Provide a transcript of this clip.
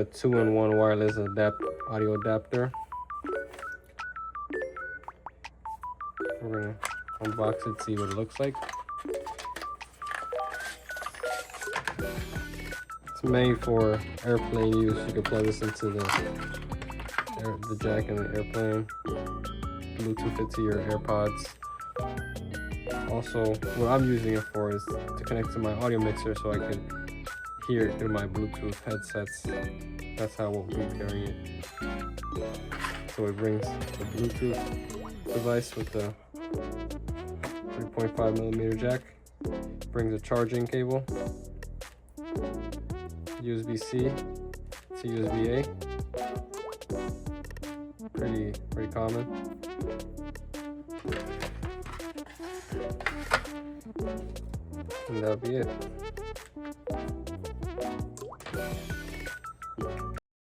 A 2-in-1 wireless audio adapter. We're gonna unbox it, see what it looks like. It's made for airplane use. You can plug this into the jack in the airplane. Bluetooth it to your AirPods. Also, what I'm using it for is to connect to my audio mixer so I can hear it through my Bluetooth headsets. That's how we'll be pairing it. So it brings the Bluetooth device with the 3.5mm jack. Brings a charging cable. USB-C to USB-A. Pretty common. And that'll be it.